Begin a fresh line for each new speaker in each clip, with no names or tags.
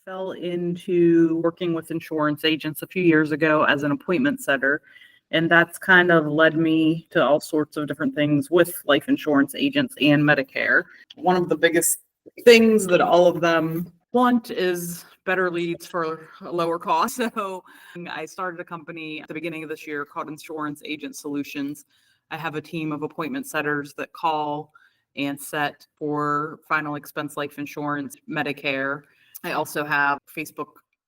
fell into working with insurance agents a few years ago as an appointment setter. And that's kind of led me to all sorts of different things with life insurance agents and Medicare. One of the biggest things that all of them want is better leads for a lower cost. So I started a company at the beginning of this year called Insurance Agent Solutions. I have a team of appointment setters that call and set for final expense life insurance, Medicare. I also have Facebook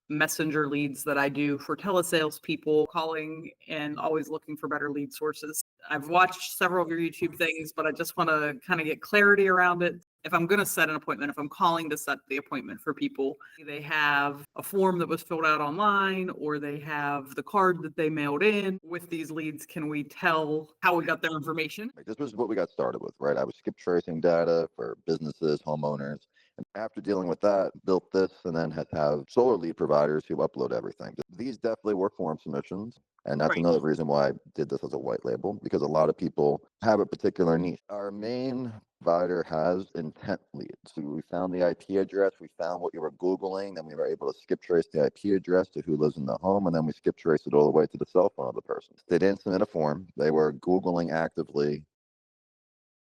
Messenger leads that I do for telesales people calling and always looking for better lead sources. I've watched several of your YouTube things, but I just want to kind of get clarity around it. If I'm going to set an appointment, if I'm calling to set the appointment for people, they have a form that was filled out online or they have the card that they mailed in. With these leads, can we tell how we got their information?
This was what we got started with, right? I was skip tracing data for businesses, homeowners. And after dealing with that, built this and then had to have solar lead providers who upload everything. These definitely were form submissions. And that's another reason why I did this as a white label, because a lot of people have a particular niche. Our main provider has intent leads. So we found the IP address, we found what you were Googling, then we were able to skip trace the IP address to who lives in the home, and then we skip trace it all the way to the cell phone of the person. They didn't submit a form. They were Googling actively,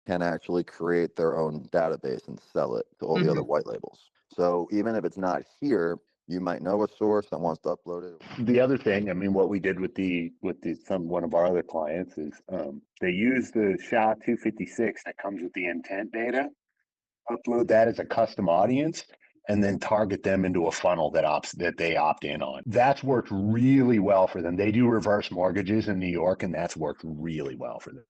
can actually create their own database and sell it to all the other white labels. So even if it's not here, you might know a source that wants to upload it.
The other thing, I mean, what we did with one of our other clients is they use the SHA-256 that comes with the intent data, upload that as a custom audience, and then target them into a funnel that they opt in on. That's worked really well for them. They do reverse mortgages in New York, and that's worked really well for them.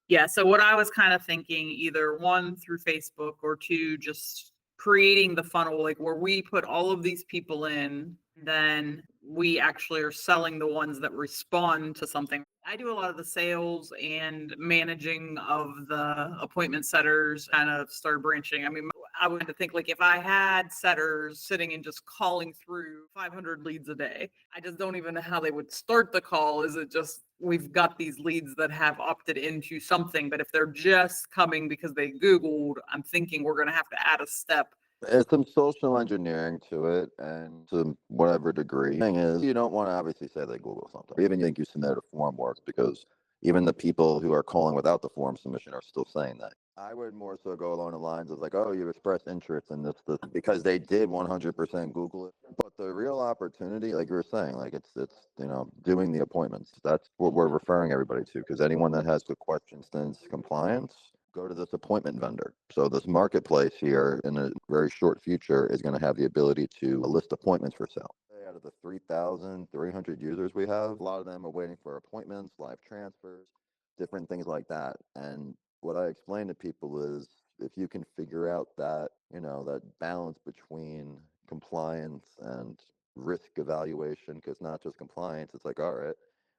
Yeah. So what I was kind of thinking, either one, through Facebook, or two, just creating the funnel, like where we put all of these people in, then we actually are selling the ones that respond to something. I do a lot of the sales and managing of the appointment setters, kind of start branching. I mean, I would think, like, if I had setters sitting and just calling through 500 leads a day, I just don't even know how they would start the call. Is it just, we've got these leads that have opted into something, but if they're just coming because they Googled, I'm thinking we're going to have to add a step.
There's some social engineering to it, and to whatever degree. The thing is, you don't want to obviously say they Google something. Even you think you submitted a form works, because even the people who are calling without the form submission are still saying that. I would more so go along the lines of like, oh, you expressed interest in this because they did 100% Google it. But the real opportunity, like you were saying, like it's doing the appointments. That's what we're referring everybody to, because anyone that has good questions since compliance, go to this appointment vendor. So this marketplace here in a very short future is going to have the ability to list appointments for sale. Out of the 3,300 users we have, a lot of them are waiting for appointments, live transfers, different things like that. And what I explain to people is, if you can figure out that, that balance between compliance and risk evaluation, because not just compliance, it's like, all right,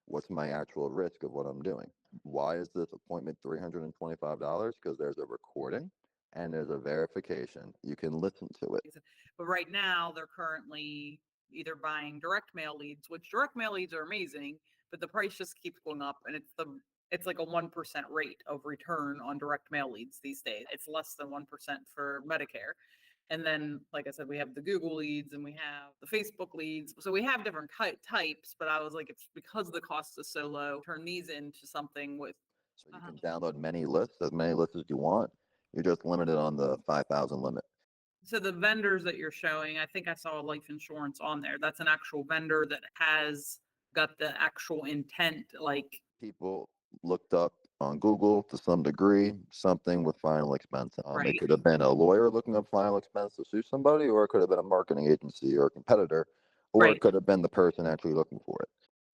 what's my actual risk of what I'm doing? Why is this appointment $325? Because there's a recording and there's a verification. You can listen to it.
But right now, they're currently either buying direct mail leads, which direct mail leads are amazing, but the price just keeps going up, and it's like a 1% rate of return on direct mail leads these days. It's less than 1% for Medicare. And then, like I said, we have the Google leads and we have the Facebook leads. So we have different types, but I was like, it's because the cost is so low, turn these into something with.
So you can download as many lists as you want. You're just limited on the 5,000 limit.
So the vendors that you're showing, I think I saw life insurance on there. That's an actual vendor that has got the actual intent, like.
People looked up on Google to some degree something with final expense. It could have been a lawyer looking up final expense to sue somebody, or it could have been a marketing agency or a competitor, or it could have been the person actually looking for it.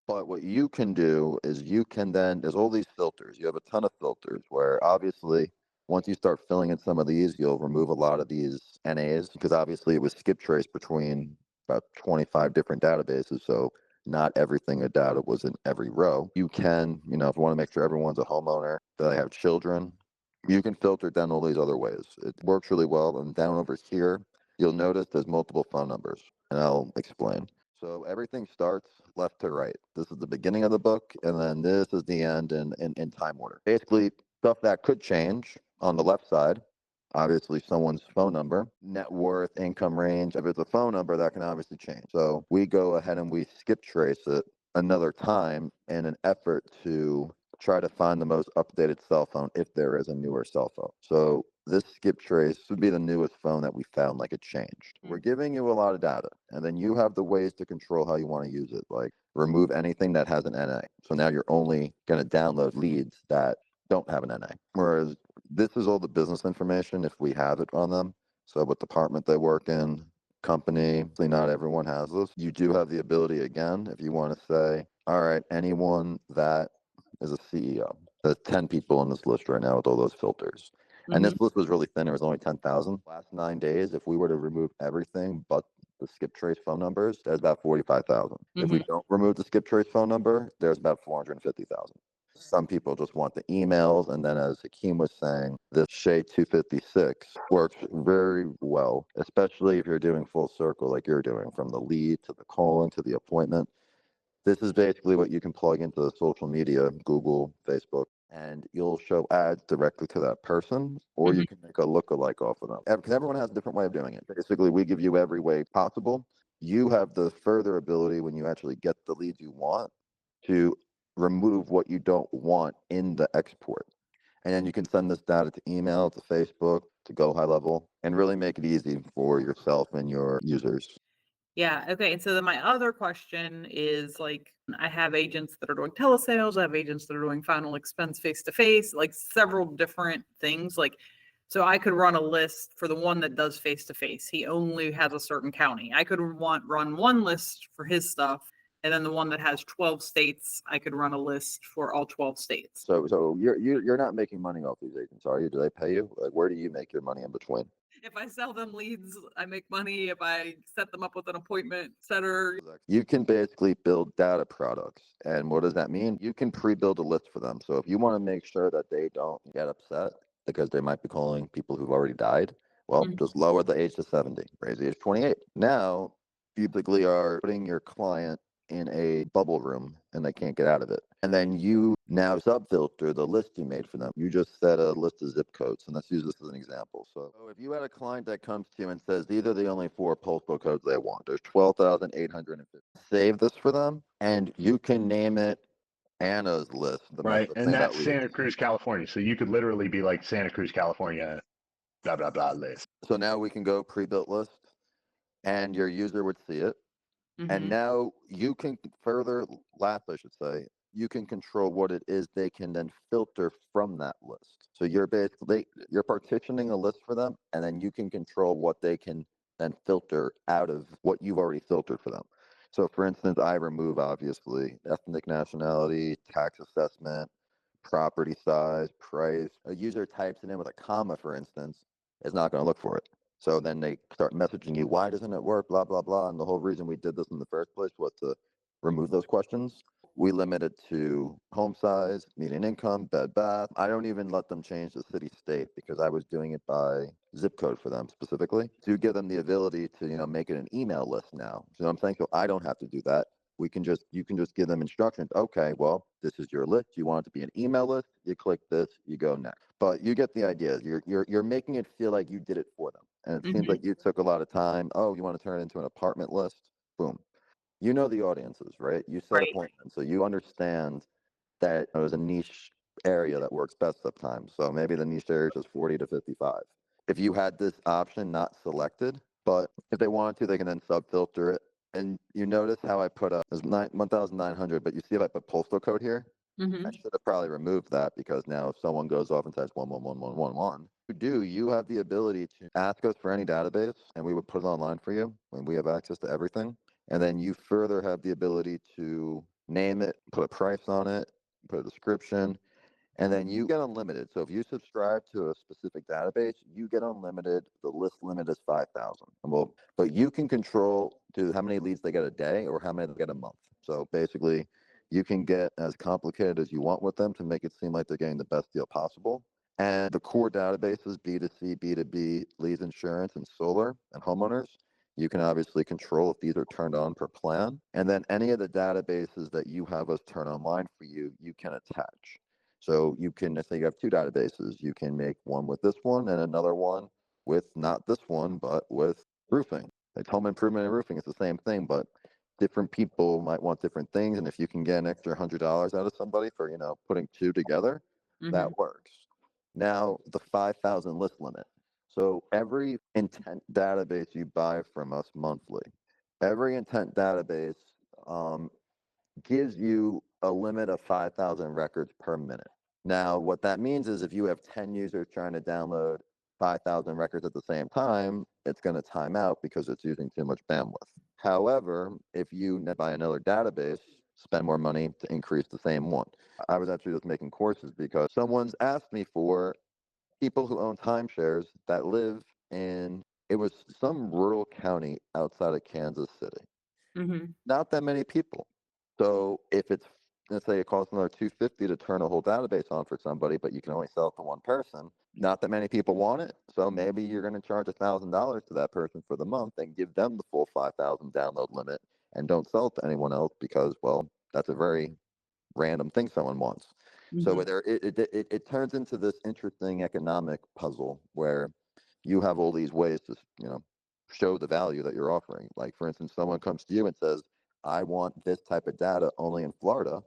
But what you can do is there's all these filters. You have a ton of filters where obviously once you start filling in some of these, you'll remove a lot of these NAs, because obviously it was skip traced between about 25 different databases. So not everything in data was in every row. You can, if you want to make sure everyone's a homeowner, that they have children, you can filter it down all these other ways. It works really well. And down over here, you'll notice there's multiple phone numbers, and I'll explain. So everything starts left to right. This is the beginning of the book, and then this is the end in time order. Basically, stuff that could change on the left side obviously someone's phone number, net worth, income range. If it's a phone number, that can obviously change. So we go ahead and we skip trace it another time in an effort to try to find the most updated cell phone if there is a newer cell phone. So this skip trace would be the newest phone that we found, like it changed. We're giving you a lot of data, and then you have the ways to control how you want to use it, like remove anything that has an NA. So now you're only going to download leads that don't have an NA. Whereas this is all the business information if we have it on them. So what department they work in, company, not everyone has this. You do have the ability, again, if you want to say, all right, anyone that is a CEO. There's 10 people on this list right now with all those filters. And this list was really thin. It was only 10,000. Last 9 days, if we were to remove everything but the skip trace phone numbers, there's about 45,000. If we don't remove the skip trace phone number, there's about 450,000. Some people just want the emails. And then as Hakeem was saying, this Shea 256 works very well, especially if you're doing full circle like you're doing, from the lead to the calling to the appointment. This is basically what you can plug into the social media, Google, Facebook, and you'll show ads directly to that person, or you can make a lookalike off of them. Because everyone has a different way of doing it. Basically, we give you every way possible. You have the further ability when you actually get the leads you want to remove what you don't want in the export. And then you can send this data to email, to Facebook, to Go High Level, and really make it easy for yourself and your users.
Yeah. Okay. And so then my other question is, like, I have agents that are doing telesales. I have agents that are doing final expense face to face, like several different things. Like, so I could run a list for the one that does face to face. He only has a certain county. I could run one list for his stuff. And then the one that has 12 states, I could run a list for all 12 states.
So you're not making money off these agents, are you? Do they pay you? Like, where do you make your money in between?
If I sell them leads, I make money. If I set them up with an appointment setter.
You can basically build data products. And what does that mean? You can pre-build a list for them. So if you want to make sure that they don't get upset because they might be calling people who've already died, well, just lower the age to 70, raise the age to 28. Now, you basically are putting your client in a bubble room and they can't get out of it. And then you now sub-filter the list you made for them. You just set a list of zip codes, and let's use this as an example. So if you had a client that comes to you and says, these are the only 4 postal codes they want, there's 12,850. Save this for them, and you can name it Anna's list.
Right. And that's Santa Cruz, California. So you could literally be like Santa Cruz, California, blah, blah, blah list.
So now we can go pre-built list, and your user would see it. And now you can further, last I should say, you can control what it is they can then filter from that list. So you're partitioning a list for them, and then you can control what they can then filter out of what you've already filtered for them. So for instance, I remove obviously ethnic, nationality, tax assessment, property size, price. A user types it in with a comma, for instance, is not going to look for it. So then they start messaging you, why doesn't it work, blah, blah, blah. And the whole reason we did this in the first place was to remove those questions. We limit it to home size, median income, bed, bath. I don't even let them change the city state because I was doing it by zip code for them specifically to give them the ability to, make it an email list now. So I'm saying, so I don't have to do that. You can just give them instructions. Okay, well, this is your list. You want it to be an email list. You click this, you go next. But you get the idea. You're making it feel like you did it for them. And it seems like you took a lot of time. Oh, you want to turn it into an apartment list? Boom. You know the audiences, right? You set appointments, so you understand that there's a niche area that works best sometimes. So maybe the niche area is 40 to 55. If you had this option not selected, but if they wanted to, they can then sub-filter it. And you notice how I put up 1,900, but you see if I put postal code here? I should have probably removed that because now if someone goes off and says 1111111, you have the ability to ask us for any database and we would put it online for you when we have access to everything. And then you further have the ability to name it, put a price on it, put a description, and then you get unlimited. So if you subscribe to a specific database, you get unlimited. The list limit is 5,000. Well, but you can control to how many leads they get a day or how many they get a month. So basically, you can get as complicated as you want with them to make it seem like they're getting the best deal possible. And the core databases, B2C, B2B, leads insurance, and solar and homeowners, you can obviously control if these are turned on per plan. And then any of the databases that you have us turn online for you, you can attach. So you can, let's say you have two databases, you can make one with this one and another one with not this one, but with roofing. Like home improvement and roofing is the same thing, but different people might want different things. And if you can get an extra $100 out of somebody for, putting two together, that works. Now, the 5,000 list limit. So every intent database you buy from us monthly, every intent database gives you a limit of 5,000 records per minute. Now, what that means is if you have 10 users trying to download 5,000 records at the same time, it's going to time out because it's using too much bandwidth. However, if you buy another database, spend more money to increase the same one. I was actually just making courses because someone's asked me for people who own timeshares that live in, it was some rural county outside of Kansas City. Not that many people. So if it's, let's say it costs another $250 to turn a whole database on for somebody, but you can only sell it to one person, not that many people want it. So maybe you're going to charge $1,000 to that person for the month and give them the full 5,000 download limit and don't sell it to anyone else because, well, that's a very random thing someone wants. So it turns into this interesting economic puzzle where you have all these ways to, show the value that you're offering. Like, for instance, someone comes to you and says, I want this type of data only in Florida.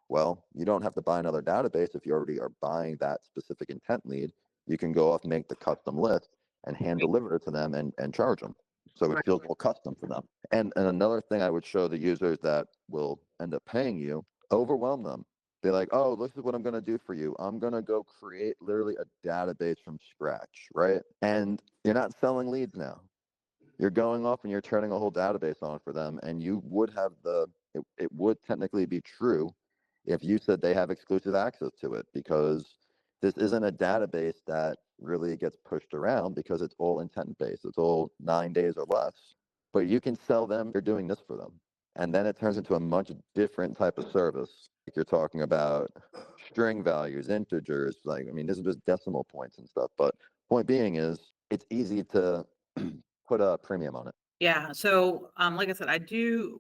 Well, you don't have to buy another database if you already are buying that specific intent lead. You can go off, make the custom list, and hand deliver it to them and charge them. So it feels more custom for them. And another thing I would show the users that will end up paying you, overwhelm them. Be like, oh, this is what I'm going to do for you. I'm going to go create literally a database from scratch, right? And you're not selling leads now. You're going off and you're turning a whole database on for them, and you would have it would technically be true if you said they have exclusive access to it, because this isn't a database that really gets pushed around because it's all intent based. It's all 9 days or less, but you can sell them, you're doing this for them. And then it turns into a much different type of service. Like you're talking about string values, integers, this is just decimal points and stuff. But point being is it's easy to put a premium on it.
Yeah. So, like I said,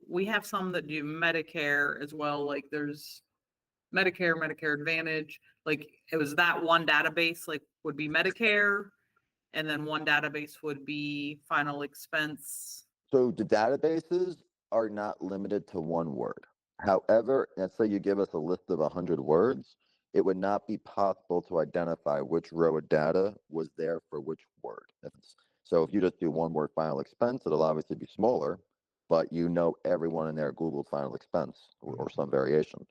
we have some that do Medicare as well. Like there's Medicare Advantage. Like it was that one database, like would be Medicare, and then one database would be final expense.
So the databases are not limited to one word. However, let's say you give us a list of 100 words, it would not be possible to identify which row of data was there for which word. So if you just do one word final expense, it'll obviously be smaller, but everyone in there Googled final expense or some variation.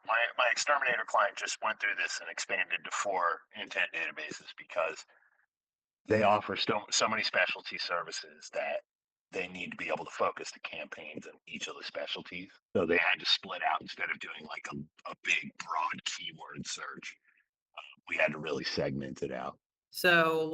My exterminator client just went through this and expanded to 4 intent databases because they offer so many specialty services that they need to be able to focus the campaigns on each of the specialties. So they had to split out instead of doing like a big broad keyword search. We had to really segment it out.
So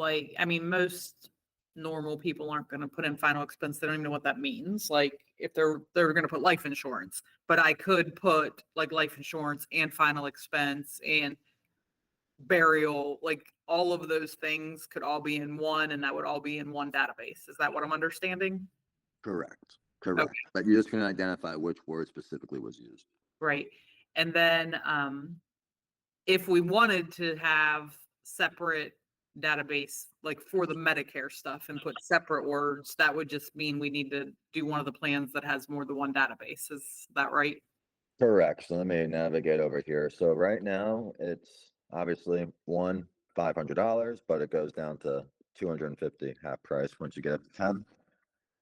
most normal people aren't going to put in final expense. They don't even know what that means. Like if they're going to put life insurance, but I could put like life insurance and final expense and burial, like all of those things could all be in one, and that would all be in one database. Is that what I'm understanding?
Correct.
Okay.
But you just can identify which word specifically was used.
Right. And then if we wanted to have separate database, like for the Medicare stuff and put separate words, that would just mean we need to do one of the plans that has more than one database. Is that right?
Correct. So let me navigate over here. So right now it's obviously $500, but it goes down to $250 half price once you get up to 10.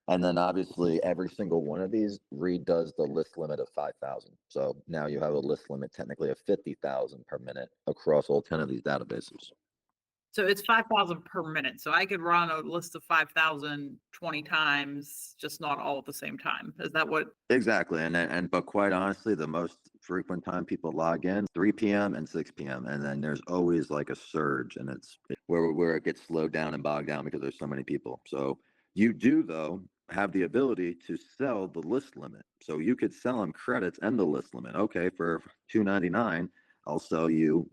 And then obviously every single one of these redoes the list limit of 5,000. So now you have a list limit technically of 50,000 per minute across all 10 of these databases.
So it's 5,000 per minute. So I could run a list of 5,000 20 times, just not all at the same time. Is that what?
Exactly. But quite honestly, the most frequent time people log in, 3 p.m. and 6 p.m. And then there's always like a surge, and it's where it gets slowed down and bogged down because there's so many people. So you do, though, have the ability to sell the list limit. So you could sell them credits and the list limit. Okay, for $299, I'll sell you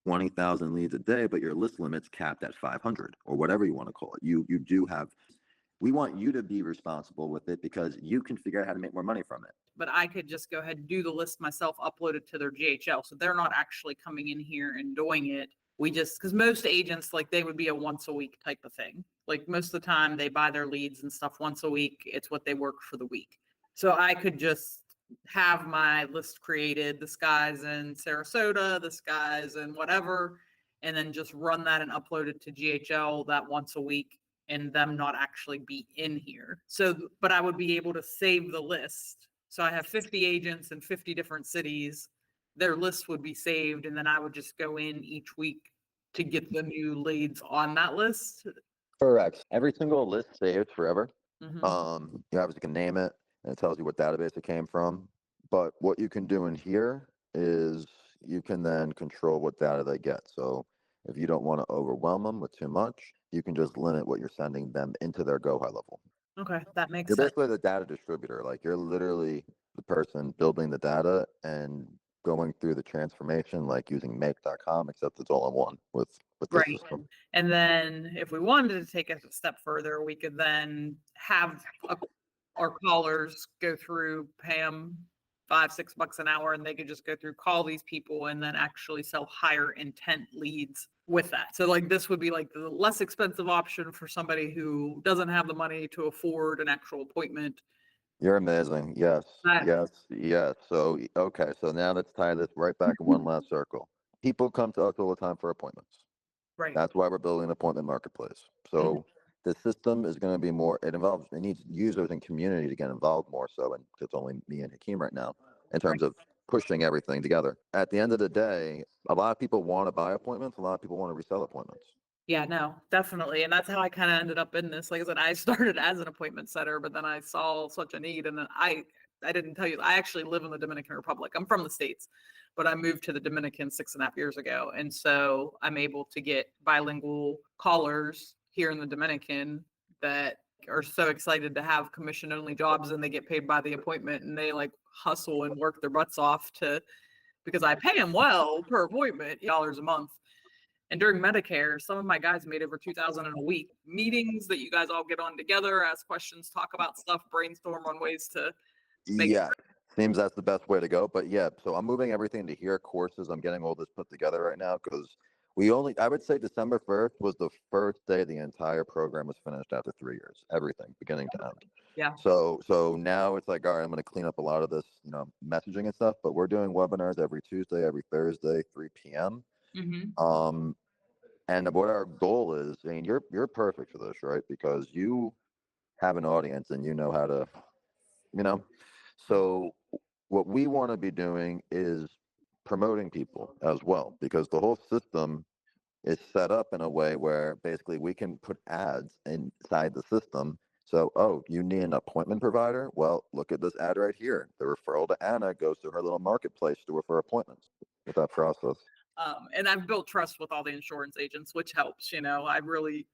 20,000 leads a day, but your list limit's capped at 500 or whatever you want to call it. You do have We want you to be responsible with it because you can figure out how to make more money from it.
But I could just go ahead and do the list myself, upload it to their GHL. So they're not actually coming in here and doing it. We just, because most agents, like they would be a once a week type of thing. Like most of the time they buy their leads and stuff once a week. It's what they work for the week. So I could just have my list created. This guy's in Sarasota, this guy's in whatever, and then just run that and upload it to GHL that once a week and them not actually be in here. So, but I would be able to save the list. So I have 50 agents in 50 different cities. Their list would be saved, and then I would just go in each week to get the new leads on that list.
Correct. Every single list saves forever.
Mhm.
You obviously can name it, and it tells you what database it came from. But what you can do in here is you can then control what data they get. So if you don't want to overwhelm them with too much, you can just limit what you're sending them into their go high level.
Okay, that makes
You're
sense.
basically the data distributor. Like you're literally the person building the data and going through the transformation, like using make.com, except it's all in one with this
Right.
system.
And then if we wanted to take it a step further, we could then have our callers go through, pay them $5-6 an hour, and they could just go through, call these people, and then actually sell higher intent leads with that. So like this would be like the less expensive option for somebody who doesn't have the money to afford an actual appointment.
You're amazing. Yes,
That-
yes, yes. So, okay. So now let's tie this right back in one last circle. People come to us all the time for appointments.
Right.
That's why we're building an appointment marketplace. So the system is going to be more, it needs users and community to get involved more so, and it's only me and Hakeem right now in terms of pushing everything together. At the end of the day, a lot of people want to buy appointments. A lot of people want to resell appointments.
Yeah, no, definitely. And that's how I kind of ended up in this. Like I said, I started as an appointment setter, but then I saw such a need. And then I didn't tell you, I actually live in the Dominican Republic. I'm from the States, but I moved to the Dominican 6.5 years ago. And so I'm able to get bilingual callers here in the Dominican that are so excited to have commission only jobs, and they get paid by the appointment, and they like hustle and work their butts off because I pay them well per appointment, dollars a month. And during Medicare, some of my guys made over 2,000 in a week. Meetings that you guys all get on together, ask questions, talk about stuff, brainstorm on ways to make.
Yeah, seems that's the best way to go. But yeah, so I'm moving everything to here, courses. I'm getting all this put together right now because I would say December 1st was the first day the entire program was finished after 3 years, everything, beginning to end.
Yeah.
So now it's like, all right, I'm going to clean up a lot of this, messaging and stuff, but we're doing webinars every Tuesday, every Thursday, 3 p.m.
Mm-hmm.
And what our goal is, I mean, you're perfect for this, right? Because you have an audience and you know how to, so what we want to be doing is promoting people as well, because the whole system is set up in a way where basically we can put ads inside the system. So, oh, you need an appointment provider? Well, look at this ad right here. The referral to Anna goes to her little marketplace to refer appointments with that process.
And I've built trust with all the insurance agents, which helps. I really,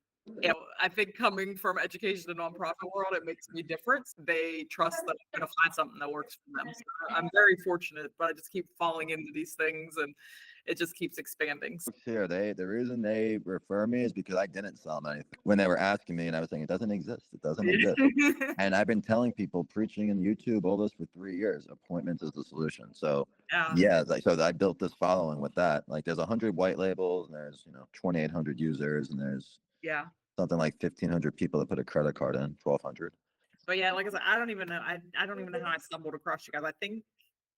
I think coming from education and nonprofit world, it makes me different. They trust that I'm going to find something that works for them. So I'm very fortunate, but I just keep falling into these things, and it just keeps expanding.
Here, the reason they refer me is because I didn't sell them anything when they were asking me, and I was saying it doesn't exist. It doesn't exist. And I've been telling people, preaching in YouTube, all this for 3 years. Appointments is the solution. So yeah, so I built this following with that. Like there's 100 white labels, and there's 2,800 users, and there's something like 1,500 people that put a credit card in, 1,200.
But yeah, like I said, I don't even know. I don't even know how I stumbled across you guys. I think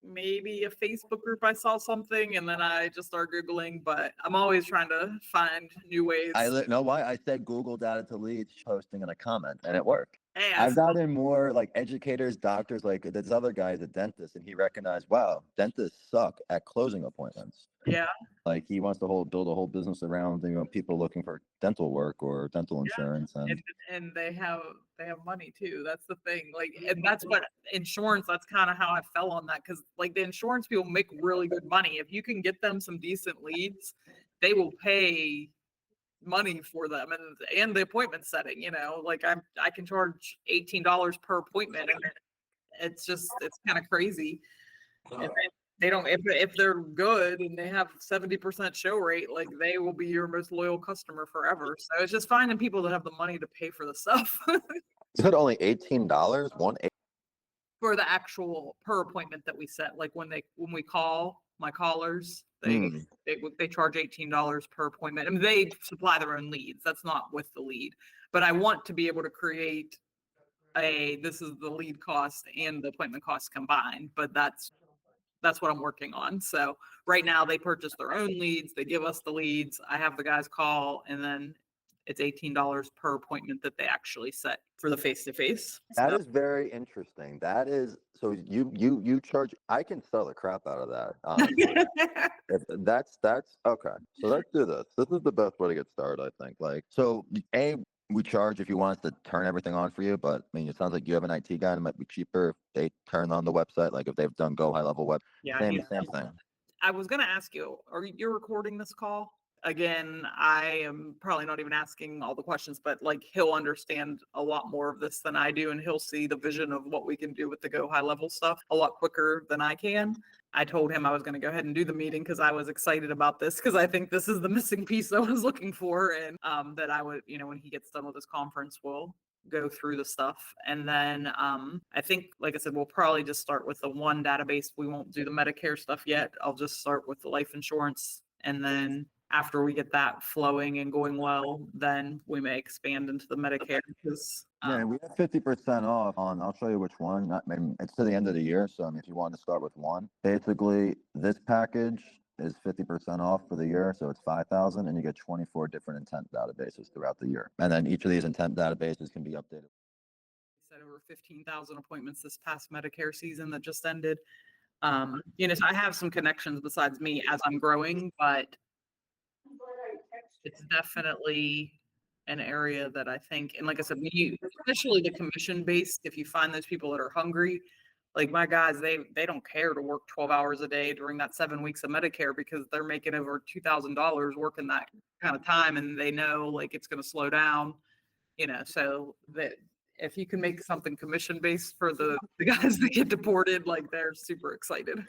maybe a Facebook group I saw something, and then I just started Googling, but I'm always trying to find new ways.
I know why I said Google data to leads posting in a comment, and it worked.
Hey,
I've gotten more like educators, doctors, like this other guy's a dentist, and he recognized, wow, dentists suck at closing appointments.
Yeah.
Like he wants to build a whole business around people looking for dental work or dental insurance,
and they have money too. That's the thing. Like, and that's what insurance. That's kind of how I fell on that, because like the insurance people make really good money. If you can get them some decent leads, they will pay money for them, and the appointment setting. Like I can charge $18 per appointment, and it's kind of crazy. And they don't, if they're good and they have 70% show rate, like they will be your most loyal customer forever. So it's just finding people that have the money to pay for the stuff.
You said only $18?
For the actual per appointment that we set. Like when we call my callers, they charge $18 per appointment. I mean, they supply their own leads. That's not with the lead, but I want to be able to create this is the lead cost and the appointment cost combined, but that's what I'm working on. So right now they purchase their own leads. They give us the leads. I have the guys call, and then it's $18 per appointment that they actually set for the face-to-face.
That is very interesting. That is, so you charge, I can sell the crap out of that, honestly. That's okay. So let's do this. This is the best way to get started, I think. Like, so we charge if you want us to turn everything on for you, but I mean, it sounds like you have an IT guy and it might be cheaper if they turn on the website, like if they've done Go high level web.
Yeah,
same thing.
I was going to ask you, are you recording this call? Again, I am probably not even asking all the questions, but like he'll understand a lot more of this than I do, and he'll see the vision of what we can do with the Go high level stuff a lot quicker than I can. I told him I was going to go ahead and do the meeting because I was excited about this, because I think this is the missing piece I was looking for, and that I would, when he gets done with his conference, we'll go through the stuff. And then I think, like I said, we'll probably just start with the one database. We won't do the Medicare stuff yet. I'll just start with the life insurance, and then after we get that flowing and going well, then we may expand into the Medicare. Because
yeah, we have 50% off on, I'll show you which one. It's to the end of the year. So I mean, if you want to start with one, basically this package is 50% off for the year. So it's 5,000, and you get 24 different intent databases throughout the year. And then each of these intent databases can be updated.
We said over 15,000 appointments this past Medicare season that just ended. So I have some connections besides me as I'm growing, but it's definitely an area that I think, and like I said, especially the commission based, if you find those people that are hungry, like my guys, they don't care to work 12 hours a day during that 7 weeks of Medicare, because they're making over $2,000 working that kind of time, and they know like it's going to slow down, so that if you can make something commission based for the guys that get deported, like they're super excited.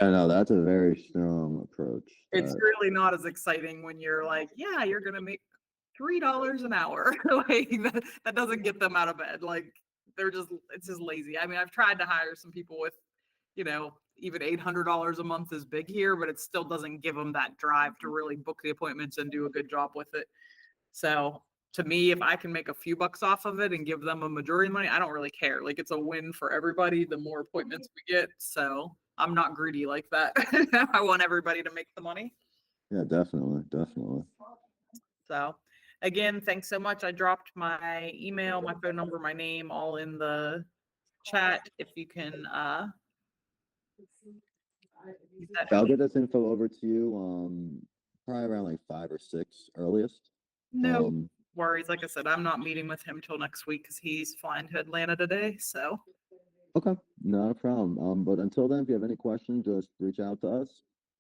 I know that's a very strong approach.
It's really not as exciting when you're like, yeah, you're going to make $3 an hour. Like that doesn't get them out of bed. Like it's just lazy. I mean, I've tried to hire some people with, even $800 a month is big here, but it still doesn't give them that drive to really book the appointments and do a good job with it. So to me, if I can make a few bucks off of it and give them a majority of the money, I don't really care. Like it's a win for everybody, the more appointments we get. So I'm not greedy like that. I want everybody to make the money.
Yeah, definitely.
So again, thanks so much. I dropped my email, my phone number, my name, all in the chat. If you can,
I'll get this info over to you probably around like 5 or 6 earliest.
No worries. Like I said, I'm not meeting with him till next week because he's flying to Atlanta today. So
okay, not a problem. But until then, if you have any questions, just reach out to us,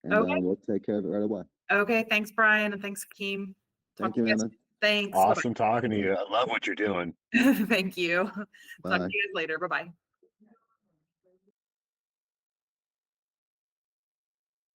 and we'll take care of it right away.
Okay, thanks, Brian, and thanks, Hakeem.
Thank you, Amanda.
Thanks.
Awesome talking to you. I love what you're doing.
Thank you.
Bye.
Talk to you guys later. Bye-bye.